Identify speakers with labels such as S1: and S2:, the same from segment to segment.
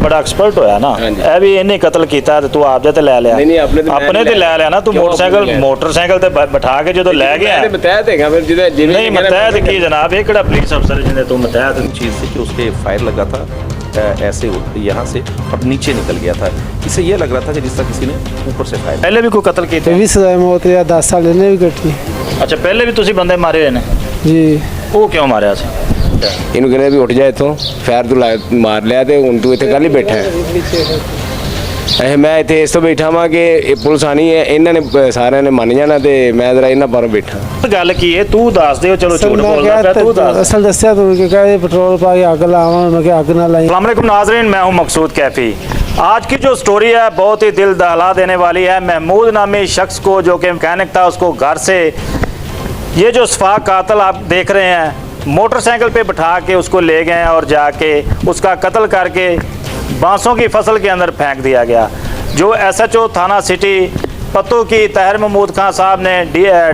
S1: बड़ा एक्सपर्ट होया ना, ਇਹ ਵੀ ਇਹਨੇ ਕਤਲ ਕੀਤਾ ਤੇ ਤੂੰ ਆਪਦੇ ਤੇ ਲੈ ਲਿਆ।
S2: ਨਹੀਂ
S1: ਆਪਣੇ ਤੇ ਲੈ ਲਿਆ ਨਾ ਤੂੰ, ਮੋਟਰਸਾਈਕਲ ਤੇ ਬਿਠਾ ਕੇ ਜਦੋਂ ਲੈ ਗਿਆ।
S2: ਮਤਹਿਤ ਹੈਗਾ ਫਿਰ ਜਿਹਦੇ
S1: ਨਹੀਂ ਮਤਹਿਤ ਕੀ ਜਨਾਬ, ਇਹ ਕਿਹੜਾ ਪੁਲਿਸ अफसर जिन्हें तुम बताया था
S3: चीज़ से कि उसके फायर लगा था ऐसे यहाँ से और नीचे निकल गया था। इससे ये लग रहा था कि जिस तरह किसी ने ऊपर से फायर।
S1: पहले भी कोई कत्ल किया?
S4: भी सजा मौत या 10 साल इन्हें भी कटी।
S1: अच्छा पहले भी तुसी बंदे मारे हुए ने
S4: जी।
S1: वो क्यों मारे सी?
S2: ਇਹਨੂੰ ਕਹਿੰਦੇ ਵੀ ਉੱਠ ਜਾ ਇੱਥੋਂ, ਫੈਰ ਤੂੰ ਮਾਰ ਲਿਆ ਤੇ ਹੁਣ ਤੂੰ ਇੱਥੇ ਕੱਲ ਹੀ ਬੈਠਾ ਹੈ। ਮੈਂ ਇੱਥੇ ਇਸ ਤੋਂ ਬੈਠਾ ਵਾਂ ਕਿ ਇਹ ਪੁਲਿਸ ਆਣੀ ਹੈ, ਇਹਨਾਂ ਨੇ ਸਾਰਿਆਂ ਨੇ ਮੰਨ ਜਾਣਾ ਤੇ ਮੈਂ ਜ਼ਰਾ ਇਹਨਾਂ ਪਰ ਬੈਠਾ।
S1: ਗੱਲ ਕੀ ਹੈ ਤੂੰ ਦੱਸ ਦਿਓ, ਚਲੋ ਝੂਠ ਬੋਲਦਾ ਪਿਆ ਤੂੰ ਦੱਸ।
S4: असल दस्या तो कि कहे पेट्रोल पा के आग लावा, मैं कि आग ना लाई।
S1: अस्सलाम वालेकुम नाज़रीन, मैं हूं मकसूद कैफी। आज की जो स्टोरी है बहुत ही दिल दहला देने वाली है। महमूद नामी शख्स को जो कि मैकेनिक था, उसको घर से ये जो सफाक कातिल आप देख रहे हैं मोटरसाइकिल पे बिठा के उसको ले गए और जाके उसका कत्ल करके बांसों की फसल के अंदर फेंक दिया गया। जो SHO थाना सिटी पत्तू की ताहिर महमूद खान साहब ने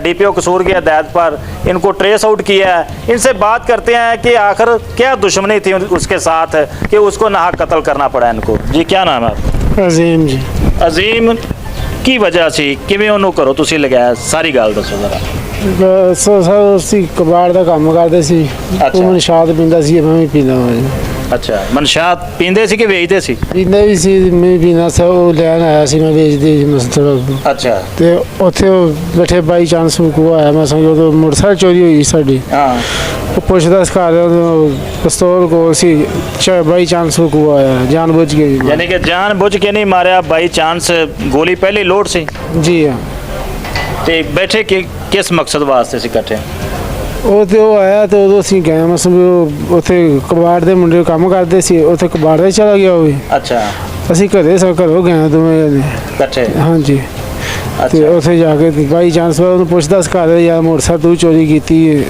S1: DPO कसूर की हदायत पर इनको ट्रेस आउट किया है। इनसे बात करते हैं कि आखिर क्या दुश्मनी थी उसके साथ कि उसको नाहक कत्ल करना पड़ा इनको। जी क्या नाम है आपका?
S4: अजीम जी।
S1: अजीम की वजह से किवें ਉਹਨੂੰ ਘਰੋਂ ਤੁਸੀਂ ਲਗਾਇਆ, ਸਾਰੀ ਗੱਲ ਦੱਸੋ ਜ਼ਰਾ।
S4: ਸਰ ਅਸੀਂ ਕਬਾੜ ਦਾ ਕੰਮ ਕਰਦੇ ਸੀ। ਉਹ ਮਨਸ਼ਾਤ ਪੀਂਦਾ ਸੀ, ਮੈਂ ਵੀ ਪੀਂਦਾ ਹਾਂ।
S1: ਅੱਛਾ ਮਨਸ਼ਾਤ ਪੀਂਦੇ ਸੀ ਕਿ ਵੇਚਦੇ ਸੀ?
S4: ਪੀਂਦਾ ਵੀ ਸੀ, ਮੈਂ ਵੀ ਪੀਂਦਾ ਸੀ। ਉਹ ਲੈਣ ਆਇਆ ਸੀ, ਮੈਂ ਵੇਚਦੀ ਸੀ ਮਸਤਰ।
S1: ਅੱਛਾ
S4: ਤੇ ਉੱਥੇ ਉਹ ਬੈਠੇ ਬਾਈ ਚਾਂਸ ਕੋ ਆਇਆ, ਮੈਂ ਸਮਝੋ ਉਦੋਂ ਮੋਟਰਸਾਈਕਲ ਚੋਰੀ ਹੋਈ ਸਾਡੀ।
S1: ਹਾਂ
S4: ਉਹ ਪੁੱਛਦਾ ਸੀ ਘਰ ਪਿਸਤੌਲ ਕੋਲ ਸੀ, ਬਾਈ ਚਾਂਸ ਕੋ ਆਇਆ ਜਾਣ ਬੁੱਝ ਕੇ।
S1: यानी कि जान बुझ के नहीं मारा, बाई चांस गोली पहले लोड सी?
S4: जी हाँ।
S1: ਤੇ ਬੈਠੇ ਕਿ ਕਿਸ ਮਕਸਦ ਵਾਸਤੇ ਸੀ ਇਕੱਠੇ?
S4: ਉਹ ਤੇ ਉਹ ਆਇਆ ਤੇ ਉਦੋਂ ਅਸੀਂ ਗਏ, ਮੈਂ ਸਮਝੋ ਉੱਥੇ ਕਬਾੜ ਦੇ ਮੁੰਡੇ ਕੰਮ ਕਰਦੇ ਸੀ, ਉੱਥੇ ਕਬਾੜ ਦੇ ਚਲਾ ਗਿਆ ਉਹ ਵੀ।
S1: ਅੱਛਾ
S4: ਅਸੀਂ ਘਰੇ ਸਭ ਘਰੋਂ ਗਏ ਦੋਵੇਂ ਜਣੇ
S1: ਇਕੱਠੇ?
S4: ਹਾਂਜੀ। ਤੇ ਉੱਥੇ ਜਾ ਕੇ ਬਾਈ ਚਾਂਸ ਉਹਨੂੰ ਪੁੱਛਦਾ ਸੀ ਘਰ ਯਾਰ ਮੋਟਰਸਾਈਕਲ ਤੂੰ ਚੋਰੀ ਕੀਤੀ ਹੈ।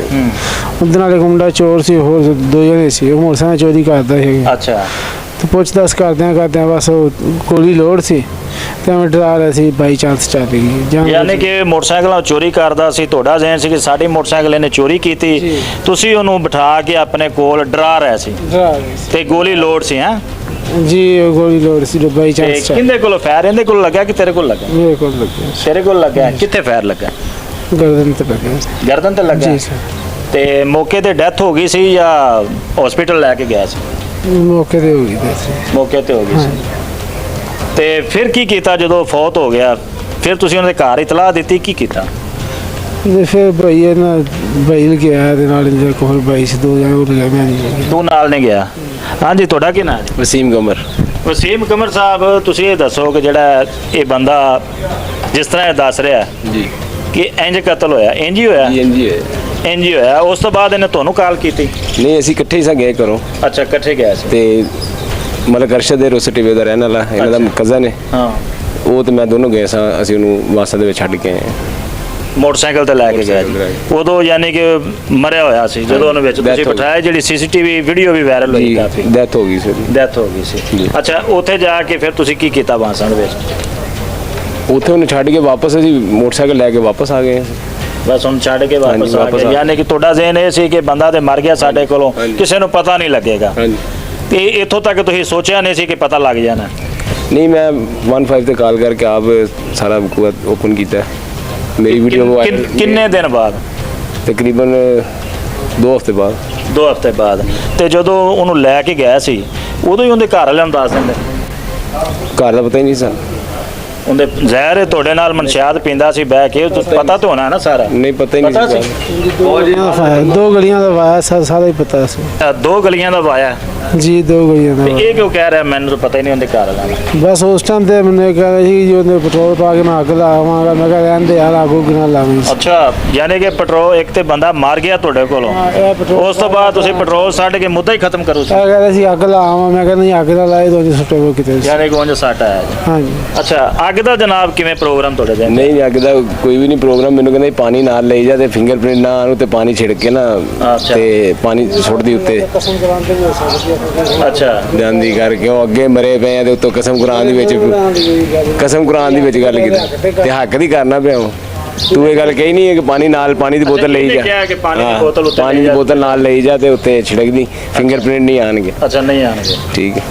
S4: ਉਹਦੇ ਨਾਲ ਇੱਕ ਮੁੰਡਾ ਚੋਰ ਸੀ, ਹੋਰ 2 ਜਣੇ ਸੀ, ਉਹ ਮੋਟਰਸਾਈਕਲ ਚੋਰੀ ਕਰਦਾ ਸੀ।
S1: ਅੱਛਾ
S4: ਤੇ ਪੁੱਛਦਾ ਸੀ ਕਰਦਿਆਂ ਬਸ ਉਹ ਗੋਲੀ ਲੋੜ ਸੀ ਤੇ ਮੈਂ ਡਰਾ ਰਿਹਾ ਸੀ, ਬਾਈ ਚਾਂਸ ਚੱਲ ਗਈ।
S1: ਯਾਨੀ ਕਿ ਮੋਟਰਸਾਈਕਲਾਂ ਚੋਰੀ ਕਰਦਾ ਸੀ, ਤੁਹਾਡਾ ਜ਼ਹਿਨ ਸੀ ਕਿ ਸਾਡੀ ਮੋਟਰਸਾਈਕਲ ਇਹਨੇ ਚੋਰੀ ਕੀਤੀ, ਤੁਸੀਂ ਉਹਨੂੰ ਬਿਠਾ ਕੇ ਆਪਣੇ ਕੋਲ ਡਰਾ ਰਹੇ ਸੀ ਤੇ ਗੋਲੀ ਲੋੜ ਸੀ? ਹੈ
S4: ਜੀ ਗੋਲੀ ਲੋੜ ਸੀ ਬਾਈ ਚਾਂਸ।
S1: ਕਿੰਦੇ ਕੋਲ ਫਾਇਰ ਇਹਦੇ ਕੋਲ ਲੱਗਾ ਕਿ ਤੇਰੇ ਕੋਲ ਲੱਗਾ?
S4: ਮੇਰੇ ਕੋਲ ਲੱਗਿਆ।
S1: ਤੇਰੇ ਕੋਲ ਲੱਗਾ? ਕਿੱਥੇ ਫਾਇਰ ਲੱਗਾ?
S4: ਗਰਦਨ ਤੇ ਲੱਗਿਆ।
S1: ਗਰਦਨ ਤੇ ਲੱਗਾ?
S4: ਜੀ ਸਰ।
S1: ਤੇ ਮੌਕੇ ਤੇ ਡੈਥ ਹੋ ਗਈ ਸੀ ਜਾਂ ਹਸਪੀਟਲ ਲੈ ਕੇ ਗਿਆ ਸੀ?
S4: ਮੌਕੇ ਤੇ ਹੋ ਗਈ ਸੀ।
S1: ਮੌਕੇ ਤੇ ਹੋ ਗਈ ਸੀ। ਤੇ ਫਿਰ ਕੀ ਕੀਤਾ ਜਦੋਂ ਫੌਤ ਹੋ ਗਿਆ? ਫਿਰ ਤੁਸੀਂ ਉਹਨਾਂ ਦੇ ਘਰ ਇਤਲਾਹ ਦਿੱਤੀ, ਕੀ ਕੀਤਾ?
S4: ਤੇ ਫਿਰ ਭਾਈ ਨਾ ਭਾਈ ਗਿਆ ਦੇ ਨਾਲ ਜਿਹੜਾ ਕੋਲ ਭਾਈ ਸੀ, 2 ਜਣੇ ਉਹ ਲਗਾ, ਮੈਂ ਨਹੀਂ।
S1: ਤੂੰ ਨਾਲ ਨਹੀਂ ਗਿਆ? ਹਾਂਜੀ ਤੁਹਾਡਾ ਕੀ ਨਾਮ ਹੈ?
S2: ਵਸੀਮ ਕਮਰ।
S1: ਵਸੀਮ ਕਮਰ ਸਾਹਿਬ ਤੁਸੀਂ ਇਹ ਦੱਸੋ ਕਿ ਜਿਹੜਾ ਇਹ ਬੰਦਾ ਜਿਸ ਤਰ੍ਹਾਂ ਇਹ ਦੱਸ ਰਿਹਾ
S2: ਜੀ
S1: ਕਿ ਇੰਜ ਕਤਲ ਹੋਇਆ, ਇੰਜ ਹੀ ਹੋਇਆ?
S2: ਜੀ
S1: ਇੰਜ ਹੀ ਹੋਇਆ। ਉਸ ਤੋਂ ਬਾਅਦ ਇਹਨੇ ਤੁਹਾਨੂੰ ਕਾਲ ਕੀਤੀ?
S2: ਨਹੀਂ ਅਸੀਂ ਇਕੱਠੇ ਹੀ ਸਾਂ ਗਏ ਘਰੋਂ।
S1: ਅੱਛਾ ਇਕੱਠੇ ਗਏ ਸੀ।
S2: ਤੇ ਮਤਲਬ ਅਰਸ਼ਦ ਦੇ ਰੋਸ ਟੀਵੇ ਦਾ ਰਹਿਣ ਵਾਲਾ ਇਹਨਾਂ ਦਾ ਕਜ਼ਨ ਹੈ।
S1: ਹਾਂ
S2: ਉਹ ਤੇ ਮੈਂ ਦੋਨੋਂ ਗਏ ਸਾਂ, ਅਸੀਂ ਉਹਨੂੰ ਵਾਸਾ ਦੇ ਵਿੱਚ ਛੱਡ ਕੇ ਆਏ।
S1: ਮੋਟਰਸਾਈਕਲ ਤੇ ਲੈ ਕੇ ਗਏ ਉਦੋਂ, ਯਾਨੀ ਕਿ ਮਰਿਆ ਹੋਇਆ ਸੀ ਜਦੋਂ ਉਹਨੂੰ ਵਿੱਚ ਤੁਸੀਂ ਬਿਠਾਇਆ? ਜਿਹੜੀ CCTV ਵੀਡੀਓ ਵੀ ਵਾਇਰਲ ਹੋਈ ਕਾਫੀ।
S2: ਡੈਥ ਹੋ ਗਈ ਸੀ।
S1: ਡੈਥ ਹੋ ਗਈ ਸੀ। ਅੱਛਾ ਉੱਥੇ ਜਾ ਕੇ ਫਿਰ ਤੁਸੀਂ ਕੀ ਕੀਤਾ ਬਾਂਸਣ ਵਿੱਚ?
S2: ਉੱਥੇ ਉਹਨੂੰ ਛੱਡ ਕੇ ਵਾਪਸ ਅਸੀਂ ਮੋਟਰਸਾਈਕਲ ਲੈ ਕੇ ਵਾਪਸ ਆ ਗਏ।
S1: ਬਸ ਹੁਣ ਛੱਡ ਕੇ ਵਾਪਸ ਆ ਗਏ। ਯਾਨੀ ਕਿ ਤੁਹਾਡਾ ਜ਼ਿਹਨ ਇਹ ਸੀ ਕਿ ਬੰਦਾ ਤੇ ਮਰ ਗਿਆ ਸਾਡੇ ਕੋਲੋਂ, ਕਿਸੇ ਨੂੰ ਪਤਾ ਨਹੀਂ ਲੱਗੇਗਾ। ਤੇ ਇੱਥੋਂ ਤੱਕ ਤੁਸੀਂ ਸੋਚਿਆ ਨਹੀਂ ਸੀ ਕਿ ਪਤਾ ਲੱਗ ਜਾਣਾ?
S2: ਨਹੀਂ ਮੈਂ 15 ਤੇ ਕਾਲ ਕਰਕੇ ਆਪ ਸਾਰਾ ਓਪਨ ਕੀਤਾ। ਮੇਰੀ ਵੀਡੀਓ
S1: ਕਿੰਨੇ ਦਿਨ ਬਾਅਦ?
S2: ਤਕਰੀਬਨ 2 ਹਫ਼ਤੇ ਬਾਅਦ।
S1: 2 ਹਫ਼ਤੇ ਬਾਅਦ। ਤੇ ਜਦੋਂ ਉਹਨੂੰ ਲੈ ਕੇ ਗਿਆ ਸੀ ਉਦੋਂ ਹੀ ਉਹਦੇ ਘਰ ਵਾਲਿਆਂ ਨੂੰ ਦੱਸ ਦਿੰਦੇ?
S2: ਘਰ ਦਾ ਪਤਾ ਹੀ ਨਹੀਂ ਸੀ।
S1: ਉਹਦੇ ਜ਼ਹਿਰ ਤੁਹਾਡੇ ਨਾਲ ਮਨਸ਼ਿਆਤ ਪੀਂਦਾ ਸੀ ਬਹਿ ਕੇ, ਪਤਾ ਤਾਂ ਹੋਣਾ ਨਾ ਸਾਰਾ?
S2: ਨਹੀਂ ਪਤਾ ਹੀ ਨਹੀਂ ਸੀ।
S4: 2 ਗਲੀਆਂ ਦਾ ਵਾਇਆ ਸਾਰਾ ਹੀ ਪਤਾ ਸੀ।
S1: 2 ਗਲੀਆਂ ਦਾ ਵਾਇਆ
S4: ਜੀ 2 ਗਲੀਆਂ ਦਾ।
S1: ਇਹ ਕਿਉਂ ਕਹਿ ਰਿਹਾ ਮੈਨੂੰ ਤਾਂ ਪਤਾ ਹੀ ਨਹੀਂ ਉਹਦੇ ਘਰ ਵਾਲਾ?
S4: ਬਸ ਉਸ ਟਾਈਮ ਤੇ ਮੈਨੂੰ ਕਹਿੰਦਾ ਸੀ ਜੋ ਉਹਨੇ ਪੈਟਰੋਲ ਪਾ ਕੇ ਮੈਂ ਅੱਗ ਲਾਵਾਂਗਾ, ਮੈਂ ਕਿਹਾ ਰਹਿਣ ਦੇ ਯਾਰ ਆਗੂ ਕਿਨਾ ਲਾਵਾਂਗੇ।
S1: ਅੱਛਾ ਯਾਨੀ ਕਿ ਪੈਟਰੋਲ ਇੱਕ ਤੇ ਬੰਦਾ ਮਰ ਗਿਆ ਤੁਹਾਡੇ ਕੋਲੋਂ, ਉਸ ਤੋਂ ਬਾਅਦ ਤੁਸੀਂ ਪੈਟਰੋਲ ਛੱਡ ਕੇ ਮੁੱਦਾ ਹੀ ਖਤਮ ਕਰੋ?
S4: ਕਹਿੰਦਾ ਸੀ ਅੱਗ ਲਾਵਾਂ, ਮੈਂ ਕਹਿੰਦਾ ਨਹੀਂ ਅੱਗ ਨਾ ਲਾਏ ਤੋਂ ਸੁੱਟੇ ਕੋ ਕਿਤੇ।
S1: ਯਾਨੀ ਕਿ ਉਂਝ ਸੱਟ ਆਇਆ?
S4: ਹਾਂਜੀ।
S1: ਅੱਛਾ ਅੱਗ ਦਾ ਜਨਾਬ ਕਿਵੇਂ ਪ੍ਰੋਗਰਾਮ ਤੁਹਾਡੇ ਦੇ?
S2: ਨਹੀਂ ਅੱਗ ਦਾ ਕੋਈ ਵੀ ਨਹੀਂ ਪ੍ਰੋਗਰਾਮ। ਮੈਨੂੰ ਕਹਿੰਦੇ ਪਾਣੀ ਨਾਲ ਲਈ ਜਾ ਤੇ ਫਿੰਗਰਪ੍ਰਿੰਟ ਨਾ ਆਉ ਤੇ ਪਾਣੀ ਛਿੜਕ ਕੇ ਨਾ ਤੇ ਪਾਣੀ ਸੁੱਟ ਦੀ ਉੱਤੇ।
S1: ਅੱਛਾ
S2: ਜਾਂਦੀ ਕਰਕੇ ਉਹ ਅੱਗੇ ਮਰੇ ਪਏ ਆ ਤੇ ਉੱਤੋਂ ਕਸਮ ਕੁਰਾਨ ਦੀ ਵਿੱਚ ਗੱਲ ਕੀਤੀ ਤੇ ਹੱਕ ਦੀ ਕਰਨਾ ਪਿਆ। ਤੂੰ ਇਹ ਗੱਲ ਕਹੀ ਨਹੀਂ ਹੈ ਕਿ ਪਾਣੀ ਨਾਲ ਪਾਣੀ ਦੀ ਬੋਤਲ ਲਈ ਜਾ, ਪਾਣੀ ਦੀ ਬੋਤਲ ਨਾਲ ਲਈ ਜਾ ਤੇ ਉੱਤੇ ਛਿੜਕ ਦੀ, ਫਿੰਗਰਪ੍ਰਿੰਟ ਨਹੀਂ ਆਣਗੇ।
S1: ਅੱਛਾ ਨਹੀਂ ਆਣਗੇ,
S2: ਠੀਕ ਹੈ।